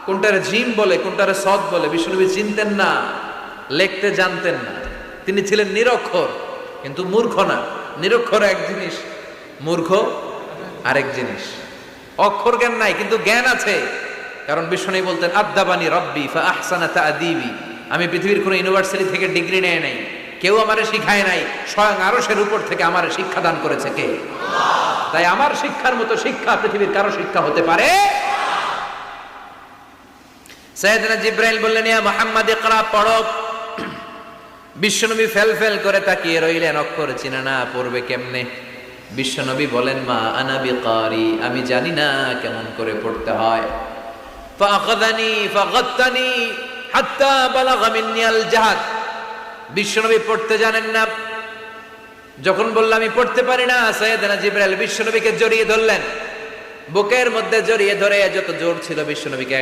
কোনটারে gym বলে কোনটারে সদ বলে বিশ্বনবী চিনতেন না, লিখতে জানতেন না। তিনি ছিলেন নিরক্ষর, কিন্তু মূর্খ না। নিরক্ষর এক জিনিস, মূর্খ আরেক জিনিস। অক্ষর জ্ঞান নাই কিন্তু জ্ঞান আছে, কারণ বিশ্বনবী বলতেন আদ্দাবানি রব্বি ফা আহসানা তা'দীবি। আমি পৃথিবীর কোনো ইউনিভার্সিটি থেকে ডিগ্রি নেয় নাই, কেউ আমারে শিখায় নাই, স্বয়ং আরশের উপর থেকে আমারে শিক্ষা দান করেছে কে? আল্লাহ। তাই আমার শিক্ষার মতো শিক্ষা পৃথিবীর কারো শিক্ষা হতে পারে। সাইয়েদনা জিবরাইল বললেন ইয়া মুহাম্মদ ইকরা, পড়ো। বিশ্বনবী ফেল ফেল করে তাকিয়ে রইলেন, অক্ষর চিনা না, পড়বে কেমনে? বিশ্বনবী বলেন মা আনা বিকারি, আমি জানি না কেমন করে পড়তে হয়। ফাআখাযানি ফাগাত্তানি হাত্তা বালাগা মিন্নি আল জাহাদ। বিশ্বনবী পড়তে জানেন না, যখন বললাম আমি পড়তে পারি না, সাইয়েদনা জিবরাইল বিশ্বনবীকে জড়িয়ে ধরলেন, বুকের মধ্যে জড়িয়ে ধরে যত জোর ছিল বিশ্বনবীকে